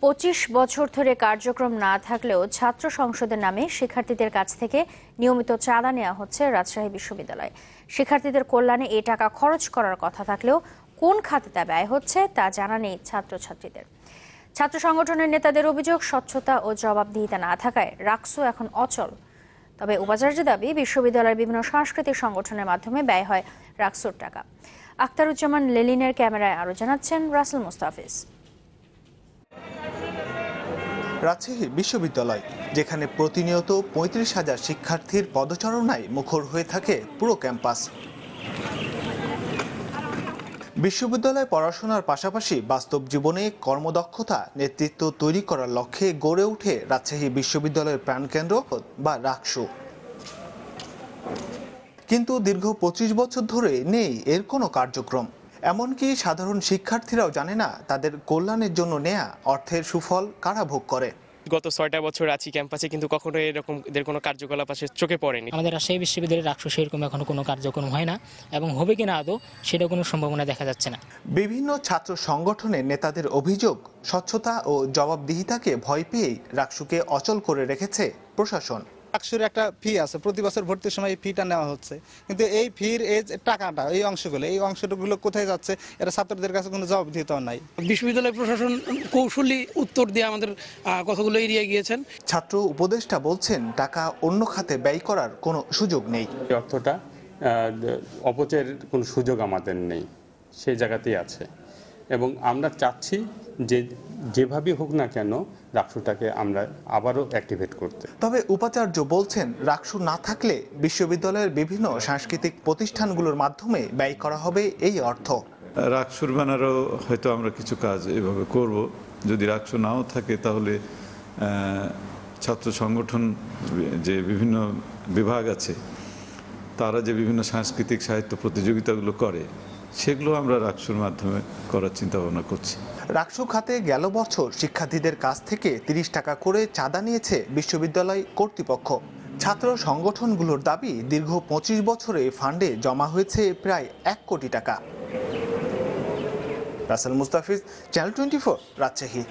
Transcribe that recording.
25 বছর ধরে কার্যক্রম না থাকলেও ছাত্র সংসদের নামে শিক্ষার্থীদের কাছ থেকে নিয়মিত চাঁদা নেওয়া হচ্ছে রাজশাহী বিশ্ববিদ্যালয়ে। শিক্ষার্থীদের কল্যাণে এই টাকা খরচ করার কথা থাকলেও কোন খাতে তা ব্যয় হচ্ছে তা জানা নেই ছাত্রছাত্রীদের। ছাত্র সংগঠনের নেতাদের অভিযোগ, স্বচ্ছতা ও জবাবদিহিতা না থাকায় রাকসু এখন অচল। তবে উপাচার্য দাবি, বিশ্ববিদ্যালয়ের বিভিন্ন সাংস্কৃতিক সংগঠনের মাধ্যমে ব্যয় হয় রাকসুর টাকা। আখতারুজ্জামান লেলিনের ক্যামেরায় আরও জানাচ্ছেন রাসেল মুস্তাফিজ। রাজশাহী বিশ্ববিদ্যালয়, যেখানে প্রতিনিয়ত 35,000 শিক্ষার্থীর পদচারণায় মুখর হয়ে থাকে পুরো ক্যাম্পাস। বিশ্ববিদ্যালয়ে পড়াশোনার পাশাপাশি বাস্তব জীবনে কর্মদক্ষতা নেতৃত্ব তৈরি করার লক্ষ্যে গড়ে ওঠে রাজশাহী বিশ্ববিদ্যালয়ের প্রাণকেন্দ্র বা রাকসু। কিন্তু দীর্ঘ 25 বছর ধরে নেই এর কোনো কার্যক্রম। এমনকি সাধারণ শিক্ষার্থীরাও জানে না তাদের কল্যাণের জন্য নেয়া অর্থের সুফল কারা ভোগ করে। গত 6টা বছর আছি ক্যাম্পাসে, কিন্তু কখনো এরকম এদের কোনো কার্যকলাপ আসে চোখে পড়েনি। আমাদের রাজশাহী বিশ্ববিদ্যালয়ের রাকসু সেরকম এখনো কোনো কার্যক্রম হয় না, এবং হবে কিনা আদৌ সেটা কোনো সম্ভাবনা দেখা যাচ্ছে না। বিভিন্ন ছাত্র সংগঠনের নেতাদের অভিযোগ, স্বচ্ছতা ও জবাবদিহিতাকে ভয় পেয়েই রাকসুকে অচল করে রেখেছে প্রশাসন। রাকসুর একটা ফি আছে, প্রতি বছর ভর্তির সময় এই ফিটা নেওয়া হচ্ছে, কিন্তু এই ফির এই টাকাটা এই অংশগুলো কোথায় যাচ্ছে এটা ছাত্রদের কাছে কোনো জবাবদিহিতা নাই। বিশ্ববিদ্যালয় প্রশাসন কৌশলী উত্তর দিয়ে আমাদের কথাগুলো এড়িয়ে গিয়েছেন। ছাত্র উপদেষ্টা বলছেন, টাকা অন্য খাতে ব্যয় করার কোনো সুযোগ নেই। এই অর্থটা অপচয়ের কোনো সুযোগ আমাদের নেই, সেই জায়গাতেই আছে, এবং আমরা চাচ্ছি যে যেভাবে হোক না কেন রাকসুটাকে আমরা আবারও অ্যাক্টিভেট করতে। তবে উপাচার্য বলছেন, রাকসু না থাকলে বিশ্ববিদ্যালয়ের বিভিন্ন সাংস্কৃতিক প্রতিষ্ঠানগুলোর মাধ্যমে ব্যয় করা হবে এই অর্থ। রাকসুর ব্যানারও হয়তো আমরা কিছু কাজ এভাবে করব। যদি রাকসু নাও থাকে তাহলে ছাত্র সংগঠন যে বিভিন্ন বিভাগ আছে তারা যে বিভিন্ন সাংস্কৃতিক সাহিত্য প্রতিযোগিতাগুলো করে সেগুলো আমরা রাকসুর মাধ্যমে করার চিন্তা ভাবনা করছি। রাকসু খাতে গেল বছর শিক্ষার্থীদের কাছ থেকে 30 টাকা করে চাঁদা নিয়েছে বিশ্ববিদ্যালয় কর্তৃপক্ষ। ছাত্র সংগঠনগুলোর দাবি, দীর্ঘ 25 বছরে ফান্ডে জমা হয়েছে প্রায় 1 কোটি টাকা। রাসেল মুস্তাফিজ, চ্যানেল 24, রাজশাহী।